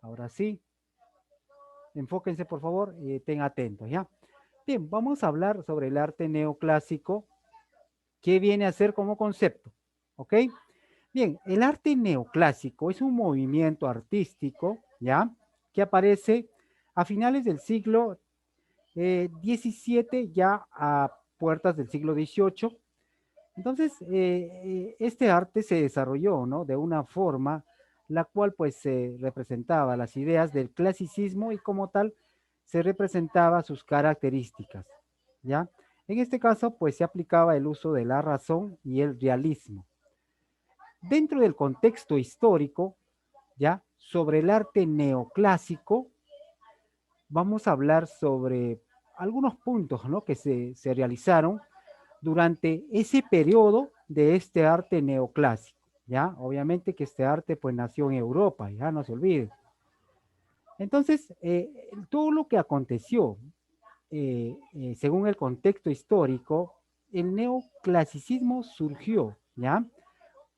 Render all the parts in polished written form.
Ahora sí, enfóquense por favor y estén atentos, ¿ya? Bien, vamos a hablar sobre el arte neoclásico. ¿Qué viene a ser como concepto? ¿Ok? Bien, el arte neoclásico es un movimiento artístico, ¿ya? Que aparece a finales del siglo XVII, ya a puertas del siglo XVIII. Entonces, este arte se desarrolló, ¿no? De una forma la cual pues representaba las ideas del clasicismo y como tal se representaba sus características, ¿ya? En este caso pues se aplicaba el uso de la razón y el realismo. Dentro del contexto histórico, ¿ya? Sobre el arte neoclásico, vamos a hablar sobre algunos puntos, ¿no? Que se realizaron durante ese periodo de este arte neoclásico, ¿ya? Obviamente que este arte pues nació en Europa, ya no se olvide. Entonces, todo lo que aconteció, según el contexto histórico, el neoclasicismo surgió, ¿ya?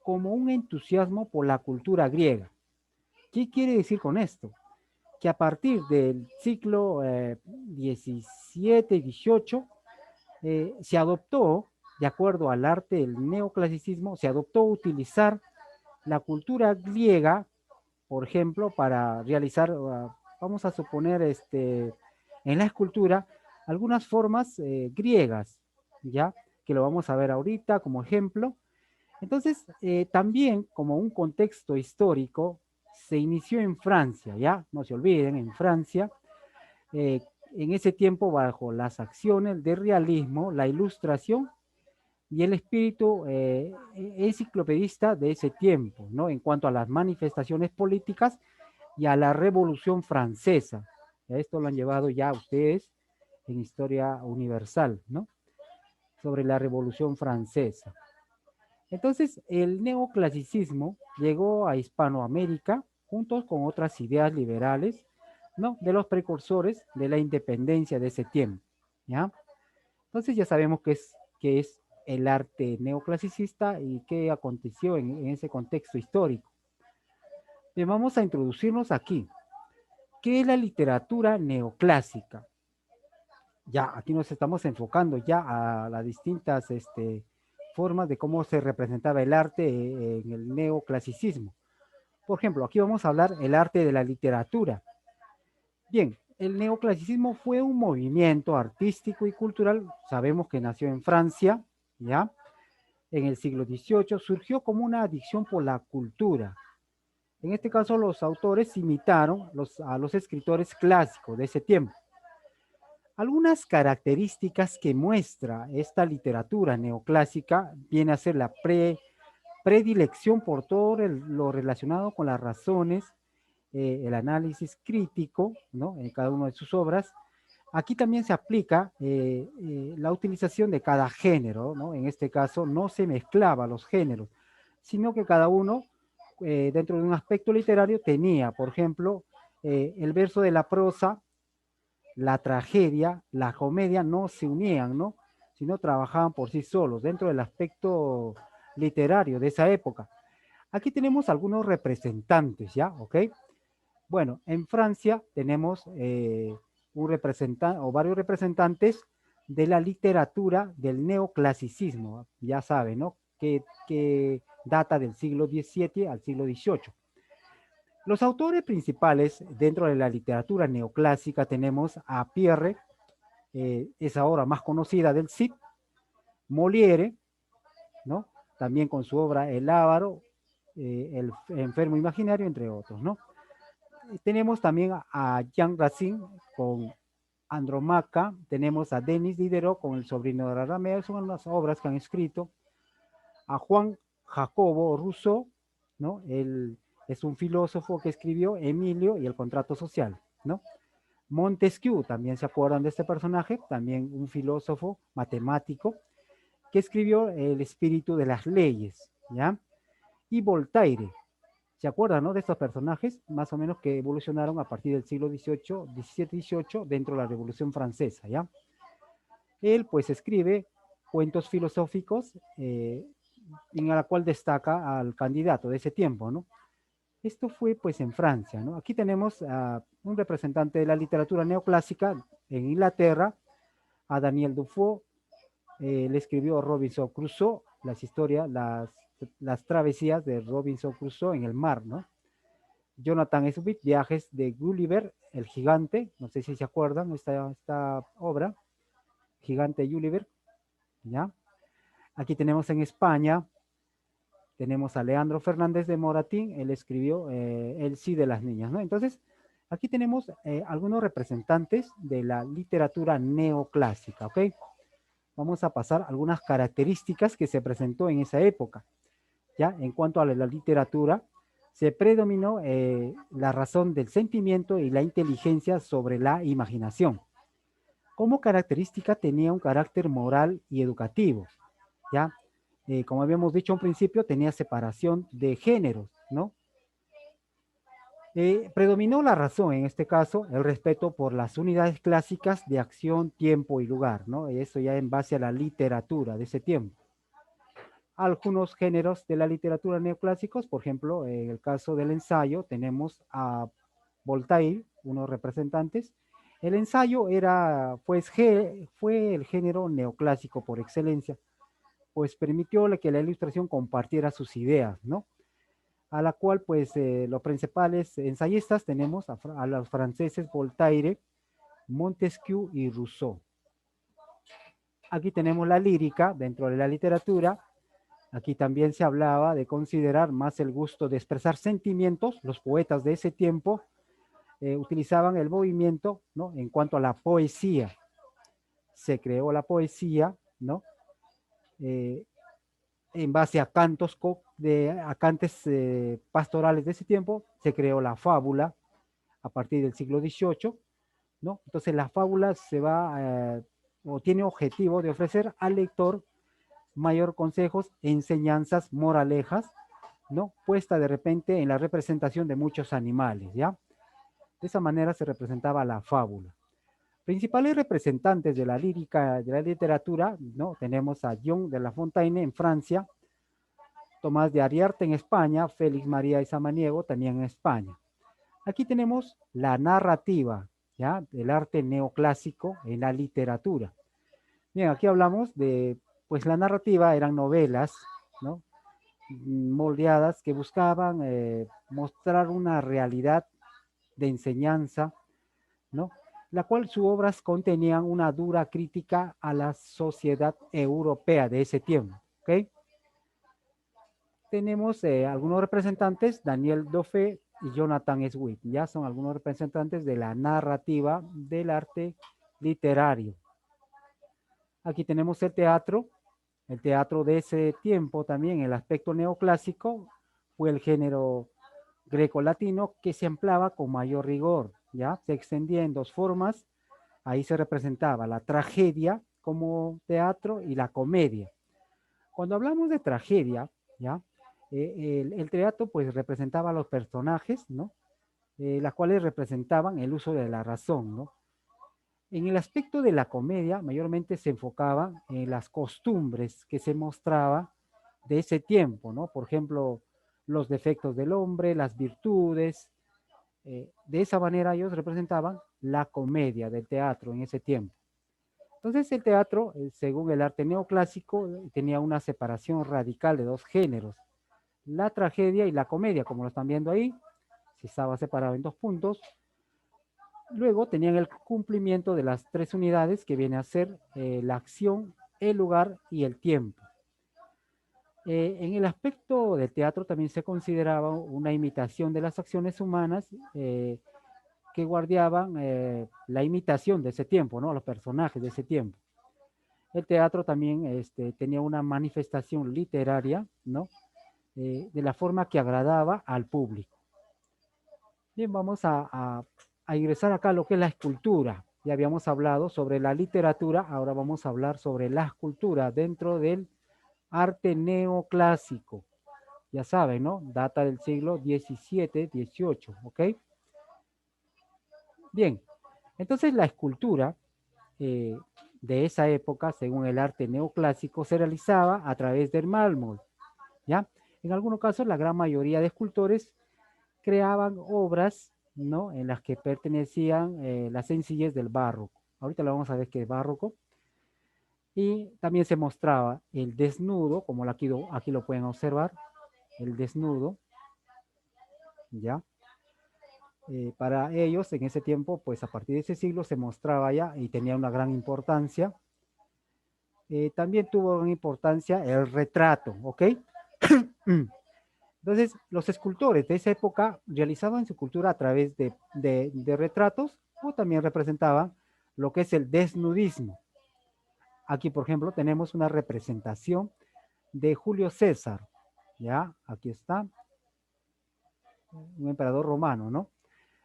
Como un entusiasmo por la cultura griega. ¿Qué quiere decir con esto? Que a partir del siglo XVII y XVIII se adoptó, de acuerdo al arte del neoclasicismo, se adoptó utilizar la cultura griega, por ejemplo, para realizar, vamos a suponer, en la escultura, algunas formas griegas, ¿ya? Que lo vamos a ver ahorita como ejemplo. Entonces, también como un contexto histórico, se inició en Francia, ¿ya? No se olviden, en Francia, eh, en ese tiempo bajo las acciones de realismo, la ilustración y el espíritu enciclopedista de ese tiempo, ¿no? En cuanto a las manifestaciones políticas y a la Revolución Francesa. Esto lo han llevado ya ustedes en Historia Universal, ¿no? Sobre la Revolución Francesa. Entonces, el neoclasicismo llegó a Hispanoamérica junto con otras ideas liberales, ¿no? De los precursores de la independencia de ese tiempo, ¿ya? Entonces ya sabemos qué es el arte neoclasicista y qué aconteció en ese contexto histórico. Bien, vamos a introducirnos aquí. ¿Qué es la literatura neoclásica? Ya, aquí nos estamos enfocando ya a las distintas formas de cómo se representaba el arte en el neoclasicismo. Por ejemplo, aquí vamos a hablar el arte de la literatura. Bien, el neoclasicismo fue un movimiento artístico y cultural, sabemos que nació en Francia, ¿ya? En el siglo XVIII, surgió como una adicción por la cultura. En este caso, los autores imitaron a los escritores clásicos de ese tiempo. Algunas características que muestra esta literatura neoclásica viene a ser la predilección por todo lo relacionado con las razones, el análisis crítico, ¿no? En cada una de sus obras. Aquí también se aplica la utilización de cada género, ¿no? En este caso no se mezclaba los géneros, sino que cada uno dentro de un aspecto literario tenía, por ejemplo, el verso de la prosa, la tragedia, la comedia no se unían, ¿no? Sino trabajaban por sí solos dentro del aspecto literario de esa época. Aquí tenemos algunos representantes, ¿ya? ¿Ok? Bueno, en Francia tenemos un representante o varios representantes de la literatura del neoclasicismo, ya saben, ¿no? Que data del siglo XVII al siglo XVIII. Los autores principales dentro de la literatura neoclásica tenemos a Pierre, esa obra más conocida del Cid, Molière, ¿no? También con su obra El Ávaro, El enfermo imaginario, entre otros, ¿no? Tenemos también a Jean Racine con Andromaca, tenemos a Denis Diderot con El sobrino de la ramera, son las obras que han escrito, a Juan Jacobo Rousseau, ¿no? Él es un filósofo que escribió Emilio y el contrato social, ¿no? Montesquieu, también se acuerdan de este personaje, también un filósofo matemático que escribió El espíritu de las leyes, ¿ya? Y Voltaire, ¿se acuerdan, no? De estos personajes, más o menos que evolucionaron a partir del siglo XVIII, XVII, XVIII, dentro de la Revolución Francesa, ¿ya? Él, pues, escribe cuentos filosóficos en la cual destaca al candidato de ese tiempo, ¿no? Esto fue pues en Francia, ¿no? Aquí tenemos a un representante de la literatura neoclásica en Inglaterra, a Daniel Defoe. Le escribió Robinson Crusoe, las historias, las travesías de Robinson Crusoe en el mar, ¿no? Jonathan Swift, Viajes de Gulliver, el gigante, no sé si se acuerdan esta obra, Gigante Gulliver, ¿ya? Aquí tenemos en España, tenemos a Leandro Fernández de Moratín, él escribió El sí de las niñas, ¿no? Entonces, aquí tenemos algunos representantes de la literatura neoclásica, ¿ok? Vamos a pasar algunas características que se presentó en esa época. ¿Ya? En cuanto a la literatura, se predominó la razón del sentimiento y la inteligencia sobre la imaginación. Como característica tenía un carácter moral y educativo, ¿ya? Como habíamos dicho al principio, tenía separación de géneros, ¿no? Predominó la razón, en este caso, el respeto por las unidades clásicas de acción, tiempo y lugar, ¿no? Eso ya en base a la literatura de ese tiempo. Algunos géneros de la literatura neoclásicos, por ejemplo, en el caso del ensayo, tenemos a Voltaire, unos representantes. El ensayo fue el género neoclásico por excelencia, pues permitió que la ilustración compartiera sus ideas, ¿no? A la cual, pues, los principales ensayistas tenemos a los franceses Voltaire, Montesquieu y Rousseau. Aquí tenemos la lírica dentro de la literatura. Aquí también se hablaba de considerar más el gusto de expresar sentimientos. Los poetas de ese tiempo utilizaban el movimiento, ¿no? En cuanto a la poesía. Se creó la poesía, ¿no? En base a a cantes pastorales de ese tiempo, se creó la fábula a partir del siglo XVIII, ¿no? Entonces la fábula o tiene objetivo de ofrecer al lector mayor consejos, enseñanzas, moralejas, ¿no? Puesta de repente en la representación de muchos animales, ¿ya? De esa manera se representaba la fábula. Principales representantes de la lírica, de la literatura, ¿no? Tenemos a John de La Fontaine en Francia, Tomás de Ariarte en España, Félix María de Samaniego también en España. Aquí tenemos la narrativa, ¿ya? El arte neoclásico en la literatura. Bien, aquí hablamos de, pues la narrativa eran novelas, ¿no? Moldeadas que buscaban mostrar una realidad de enseñanza, ¿no? La cual sus obras contenían una dura crítica a la sociedad europea de ese tiempo, ¿ok? Tenemos algunos representantes, Daniel Defoe y Jonathan Swift, ya son algunos representantes de la narrativa del arte literario. Aquí tenemos el teatro de ese tiempo también, el aspecto neoclásico, fue el género greco-latino que se empleaba con mayor rigor, ¿ya? Se extendía en dos formas, ahí se representaba la tragedia como teatro y la comedia. Cuando hablamos de tragedia, ¿ya? El teatro pues representaba a los personajes, ¿no? Las cuales representaban el uso de la razón, ¿no? En el aspecto de la comedia, mayormente se enfocaba en las costumbres que se mostraba de ese tiempo, ¿no? Por ejemplo, los defectos del hombre, las virtudes. De esa manera ellos representaban la comedia del teatro en ese tiempo. Entonces el teatro, según el arte neoclásico, tenía una separación radical de dos géneros, la tragedia y la comedia, como lo están viendo ahí, se estaba separado en dos puntos. Luego tenían el cumplimiento de las tres unidades que viene a ser la acción, el lugar y el tiempo. En el aspecto del teatro también se consideraba una imitación de las acciones humanas que guardaban la imitación de ese tiempo, ¿no? Los personajes de ese tiempo. El teatro también tenía una manifestación literaria, ¿no? De la forma que agradaba al público. Bien, vamos a ingresar acá a lo que es la escultura. Ya habíamos hablado sobre la literatura, ahora vamos a hablar sobre la escultura dentro del arte neoclásico. Ya saben, ¿no? Data del siglo XVII, XVIII, ¿ok? Bien, entonces la escultura de esa época, según el arte neoclásico, se realizaba a través del mármol, ¿ya? En algunos casos, la gran mayoría de escultores creaban obras, ¿no? En las que pertenecían la sencillez del barroco. Ahorita lo vamos a ver qué es barroco. Y también se mostraba el desnudo, como aquí lo pueden observar, el desnudo, ¿ya? Para ellos en ese tiempo, pues a partir de ese siglo se mostraba ya y tenía una gran importancia. También tuvo gran importancia el retrato, ¿ok? Entonces, los escultores de esa época realizaban su cultura a través de retratos o también representaban lo que es el desnudismo. Aquí, por ejemplo, tenemos una representación de Julio César, ¿ya? Aquí está, un emperador romano, ¿no?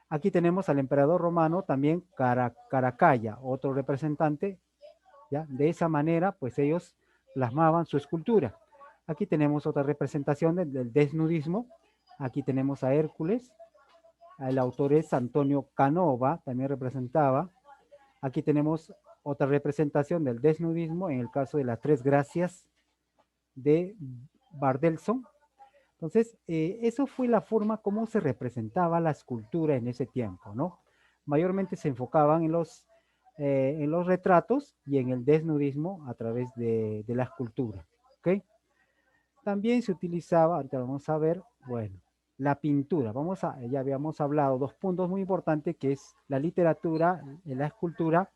Aquí tenemos al emperador romano también Caracalla, otro representante, ¿ya? De esa manera, pues ellos plasmaban su escultura. Aquí tenemos otra representación del desnudismo. Aquí tenemos a Hércules. El autor es Antonio Canova, también representaba. Aquí tenemos otra representación del desnudismo en el caso de las Tres Gracias de Bardelson. Entonces, eso fue la forma como se representaba la escultura en ese tiempo, ¿no? Mayormente se enfocaban en los retratos y en el desnudismo a través de la escultura, ¿ok? También se utilizaba, ahorita vamos a ver, bueno, la pintura. Ya habíamos hablado dos puntos muy importantes que es la literatura y la escultura.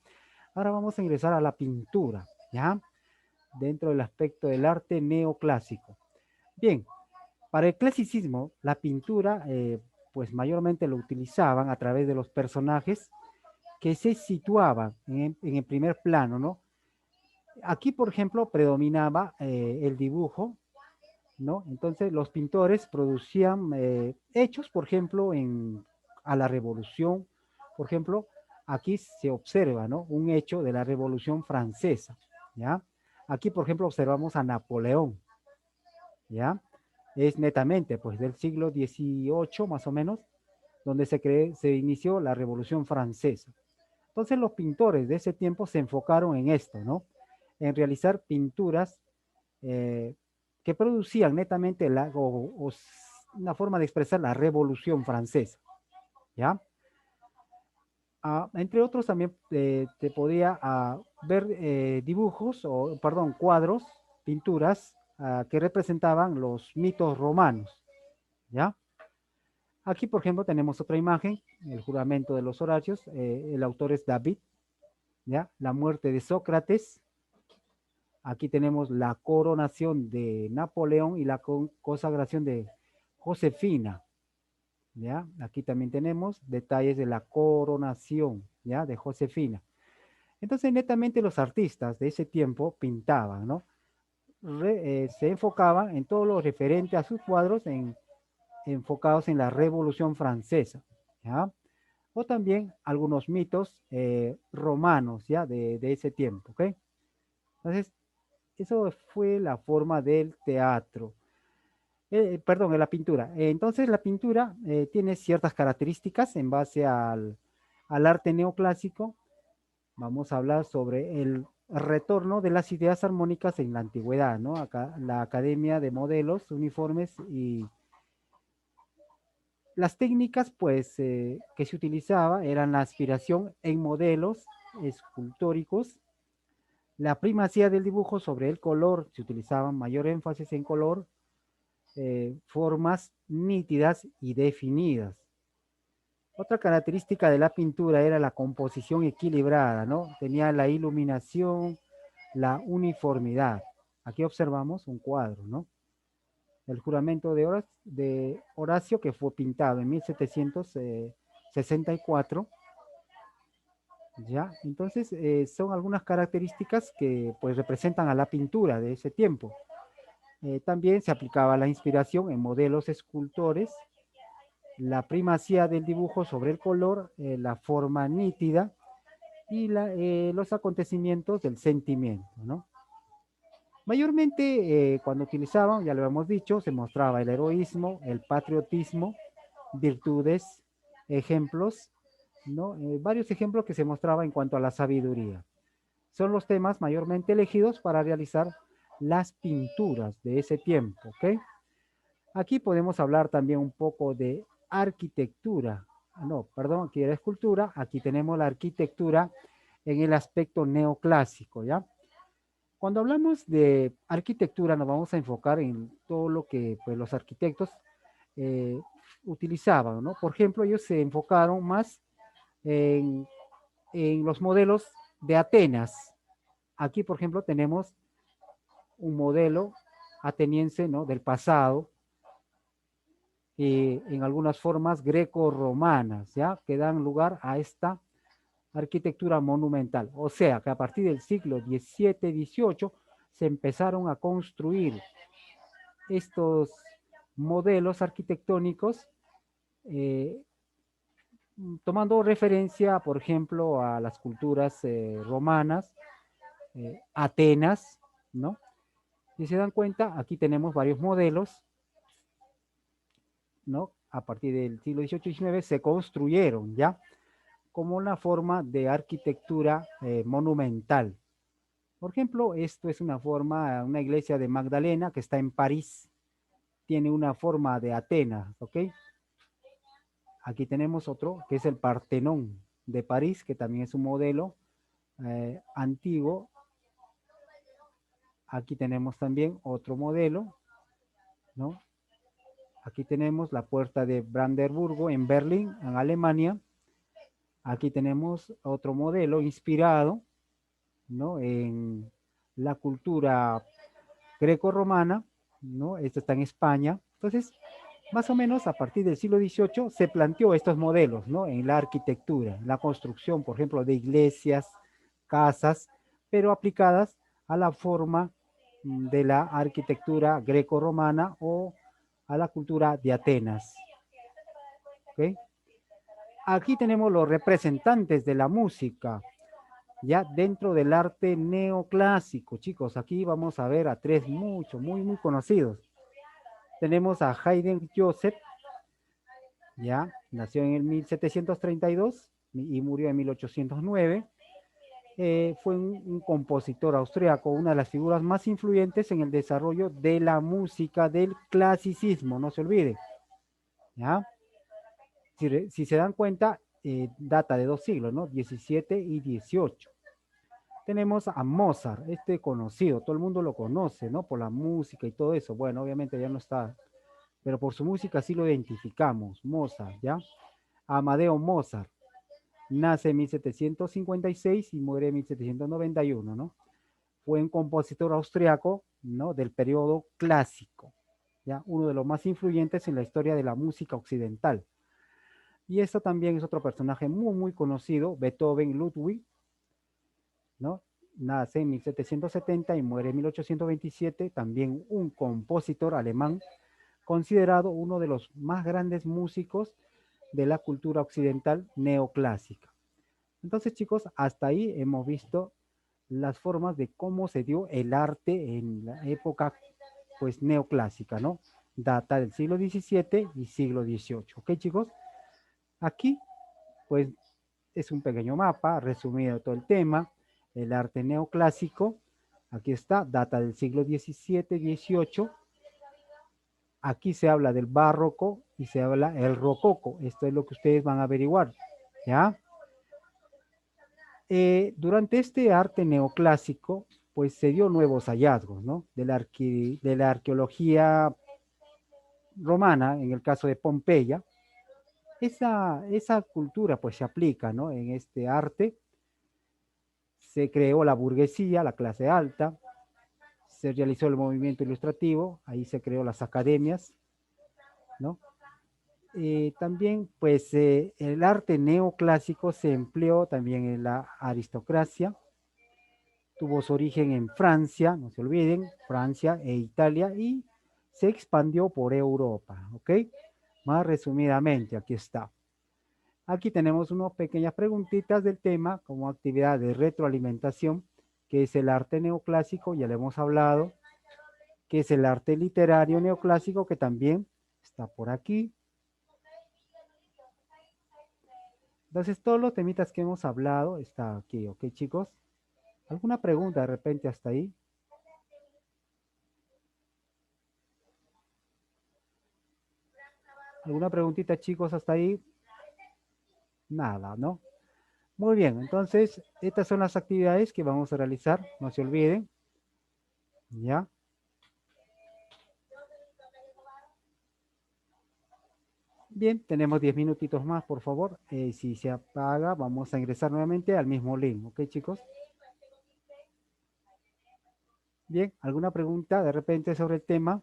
Ahora vamos a ingresar a la pintura, ¿ya? Dentro del aspecto del arte neoclásico. Bien, para el clasicismo, la pintura, pues mayormente lo utilizaban a través de los personajes que se situaban en el primer plano, ¿no? Aquí, por ejemplo, predominaba el dibujo, ¿no? Entonces, los pintores producían hechos, por ejemplo, a la Revolución. Por ejemplo, aquí se observa, ¿no? Un hecho de la Revolución Francesa, ¿ya? Aquí, por ejemplo, observamos a Napoleón, ¿ya? Es netamente, pues, del siglo XVIII, más o menos, donde se inició la Revolución Francesa. Entonces, los pintores de ese tiempo se enfocaron en esto, ¿no? En realizar pinturas que producían netamente una forma de expresar la Revolución Francesa, ¿ya? Entre otros también te podía ver dibujos, o perdón, cuadros, pinturas que representaban los mitos romanos, ¿ya? Aquí, por ejemplo, tenemos otra imagen, el juramento de los Horacios, el autor es David, ¿ya? La muerte de Sócrates. Aquí tenemos la coronación de Napoleón y la consagración de Josefina, ¿ya? Aquí también tenemos detalles de la coronación, ¿ya? De Josefina. Entonces, netamente los artistas de ese tiempo pintaban, ¿no? Se enfocaban en todo lo referente a sus cuadros enfocados en la Revolución Francesa, ¿ya? O también algunos mitos romanos, ¿ya? De ese tiempo, ¿ok? Entonces, eso fue la forma del teatro. Perdón, de la pintura. Entonces, la pintura tiene ciertas características en base al arte neoclásico. Vamos a hablar sobre el retorno de las ideas armónicas en la antigüedad, ¿no? Acá, la Academia de Modelos, Uniformes y las técnicas, pues, que se utilizaba eran la aspiración en modelos escultóricos, la primacía del dibujo sobre el color, se utilizaba mayor énfasis en color, formas nítidas y definidas. Otra característica de la pintura era la composición equilibrada, ¿no? Tenía la iluminación, la uniformidad. Aquí observamos un cuadro, ¿no? El juramento de Horacio, que fue pintado en 1764. ¿Ya? Entonces, son algunas características que pues representan a la pintura de ese tiempo. También se aplicaba la inspiración en modelos escultores, la primacía del dibujo sobre el color, la forma nítida y los acontecimientos del sentimiento, ¿no? Mayormente cuando utilizaban, ya lo hemos dicho, se mostraba el heroísmo, el patriotismo, virtudes, ejemplos, ¿no? Varios ejemplos que se mostraba en cuanto a la sabiduría. Son los temas mayormente elegidos para realizar las pinturas de ese tiempo, ¿ok? Aquí podemos hablar también un poco de arquitectura. No, perdón, aquí era escultura, aquí tenemos la arquitectura en el aspecto neoclásico, ¿ya? Cuando hablamos de arquitectura nos vamos a enfocar en todo lo que pues, los arquitectos eh, utilizaban, ¿no? Por ejemplo, ellos se enfocaron más en, en los modelos de Atenas. Aquí, por ejemplo, tenemos un modelo ateniense, ¿no? Del pasado, en algunas formas greco-romanas, ¿ya? Que dan lugar a esta arquitectura monumental. O sea, que a partir del siglo XVII-XVIII se empezaron a construir estos modelos arquitectónicos eh, tomando referencia, por ejemplo, a las culturas romanas, Atenas, ¿no? Si se dan cuenta, aquí tenemos varios modelos, ¿no? A partir del siglo XVIII y XIX se construyeron, ¿ya? Como una forma de arquitectura monumental. Por ejemplo, esto es una forma, una iglesia de Magdalena que está en París, tiene una forma de Atenas, ¿ok? Aquí tenemos otro que es el Partenón de París, que también es un modelo antiguo. Aquí tenemos también otro modelo, ¿no? Aquí tenemos la puerta de Brandenburgo en Berlín, en Alemania. Aquí tenemos otro modelo inspirado, ¿no? En la cultura greco-romana, ¿no? Esto está en España. Entonces, más o menos a partir del siglo XVIII se planteó estos modelos, ¿no? En la arquitectura, la construcción, por ejemplo, de iglesias, casas, pero aplicadas a la forma de la arquitectura greco-romana o a la cultura de Atenas. ¿Okay? Aquí tenemos los representantes de la música, ya dentro del arte neoclásico, chicos. Aquí vamos a ver a tres muy conocidos. Tenemos a Haydn Joseph, ya, nació en el 1732 y murió en 1809. Fue un compositor austriaco, una de las figuras más influyentes en el desarrollo de la música del clasicismo, no se olvide. ¿Ya? Si se dan cuenta, data de dos siglos, ¿no? 17 y 18. Tenemos a Mozart, este conocido, todo el mundo lo conoce, ¿no? Por la música y todo eso. Bueno, obviamente ya no está, pero por su música sí lo identificamos, Mozart, ¿ya? Amadeo Mozart, nace en 1756 y muere en 1791, ¿no? Fue un compositor austriaco, ¿no? Del periodo clásico, ¿ya? Uno de los más influyentes en la historia de la música occidental. Y esto también es otro personaje muy conocido, Beethoven Ludwig, ¿no? Nace en 1770 y muere en 1827, también un compositor alemán, considerado uno de los más grandes músicos de la cultura occidental neoclásica. Entonces, chicos, hasta ahí hemos visto las formas de cómo se dio el arte en la época, pues, neoclásica, ¿no? Data del siglo XVII y siglo XVIII. ¿Ok, chicos? Aquí, pues, es un pequeño mapa resumido de todo el tema. El arte neoclásico, aquí está, data del siglo XVII, XVIII. Aquí se habla del barroco y se habla el rococo. Esto es lo que ustedes van a averiguar, ¿ya? Durante este arte neoclásico, pues se dio nuevos hallazgos, ¿no? De la arqueología romana, en el caso de Pompeya. Esa cultura pues se aplica, ¿no? En este arte. Se creó la burguesía, la clase alta, se realizó el movimiento ilustrativo, ahí se creó las academias, ¿no? También, pues, el arte neoclásico se empleó también en la aristocracia, tuvo su origen en Francia, no se olviden, Francia e Italia, y se expandió por Europa, ¿ok? Más resumidamente, aquí está. Aquí tenemos unas pequeñas preguntitas del tema como actividad de retroalimentación, que es el arte neoclásico, ya le hemos hablado, que es el arte literario neoclásico, que también está por aquí. Entonces, todos los temitas que hemos hablado está aquí, ¿ok, chicos? ¿Alguna pregunta de repente hasta ahí? ¿Alguna preguntita, chicos, hasta ahí? Nada, ¿no? Muy bien, entonces, estas son las actividades que vamos a realizar, no se olviden, ¿ya? Bien, tenemos 10 minutitos más, por favor. Si se apaga, vamos a ingresar nuevamente al mismo link, ¿ok, chicos? Bien, ¿alguna pregunta de repente sobre el tema?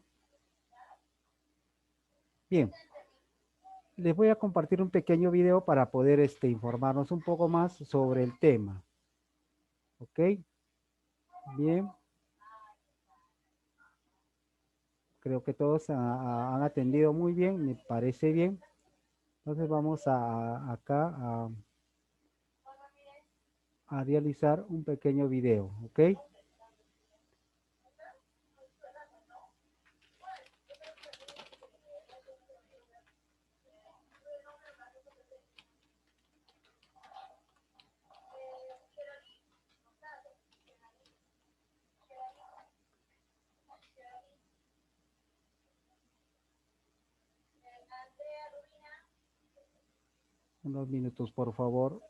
Bien, les voy a compartir un pequeño video para poder informarnos un poco más sobre el tema, ¿ok? Bien, creo que todos han atendido muy bien, me parece bien. Entonces vamos acá a realizar un pequeño video, ¿ok? Unos minutos, por favor.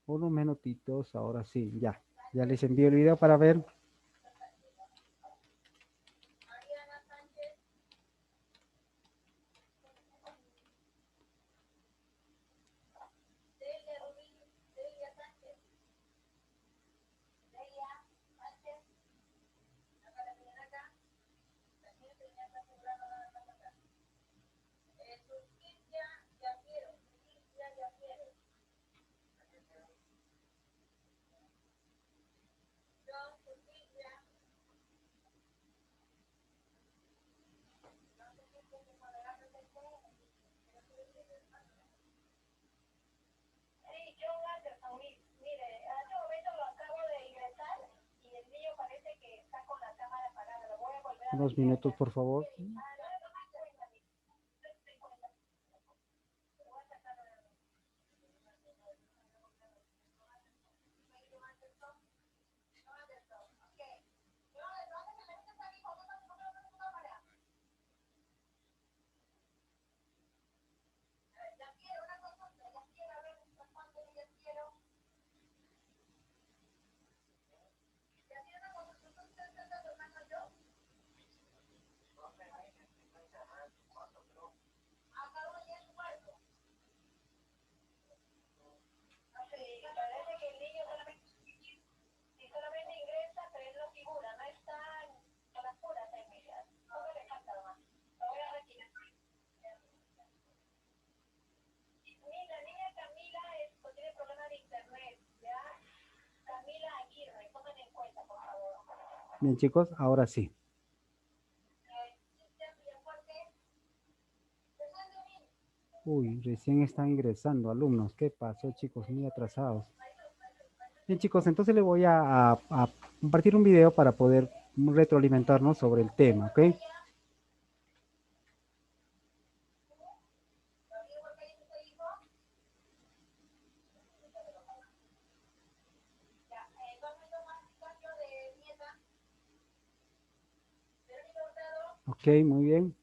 Unos minutitos, ahora sí, ya. Ya les envío el video para ver. Unos minutos, por favor. Bien, chicos, ahora sí. Uy, recién están ingresando alumnos. ¿Qué pasó, chicos? Muy atrasados. Bien, chicos, entonces les voy a compartir un video para poder retroalimentarnos sobre el tema, ¿ok? Ok, muy bien.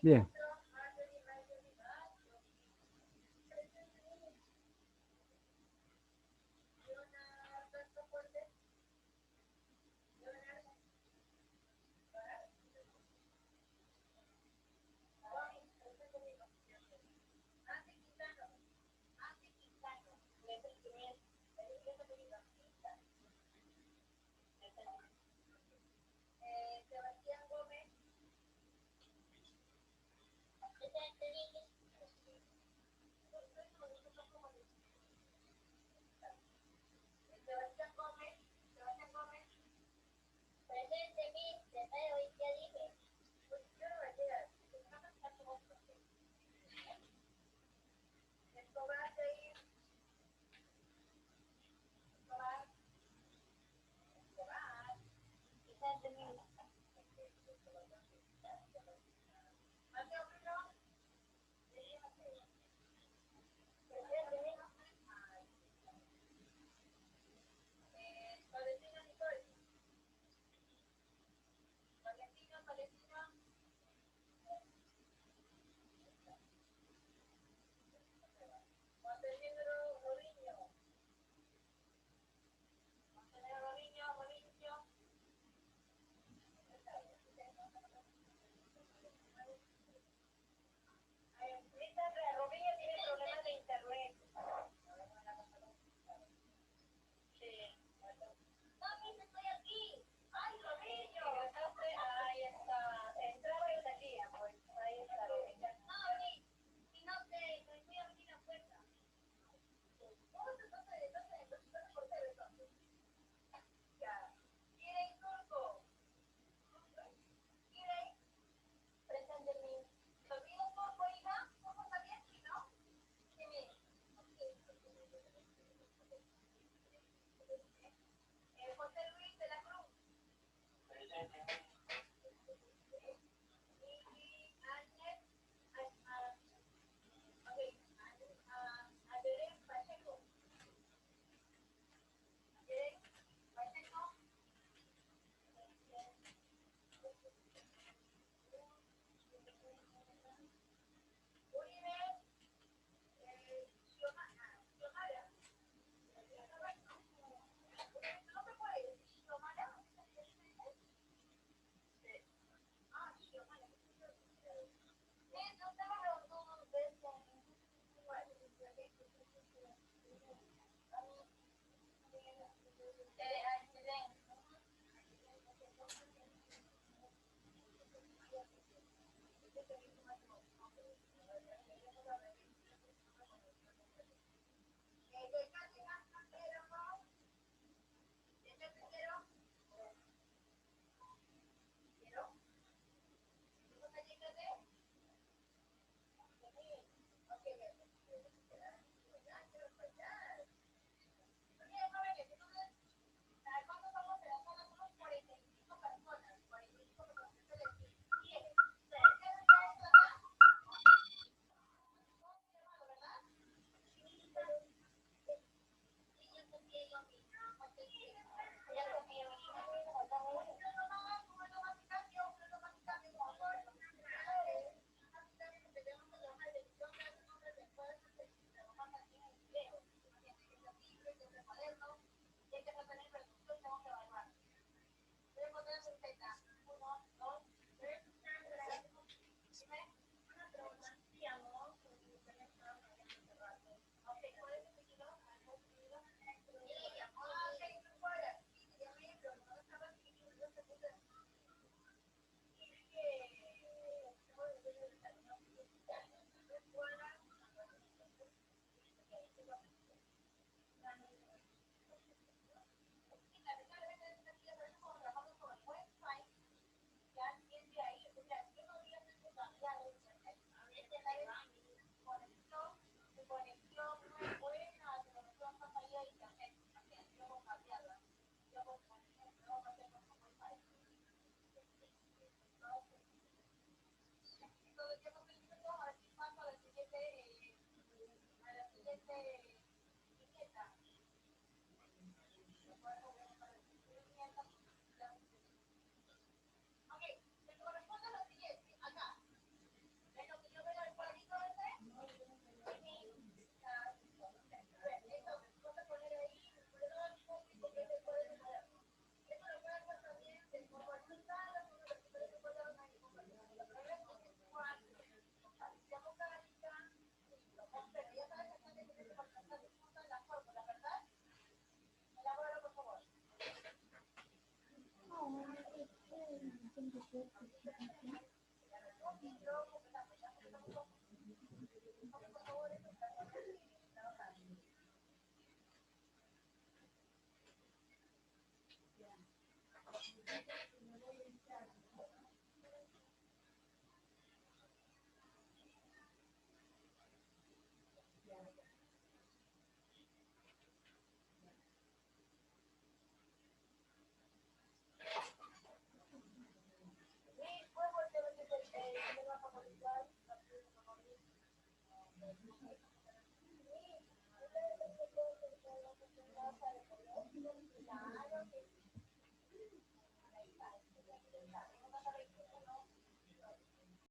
Bien.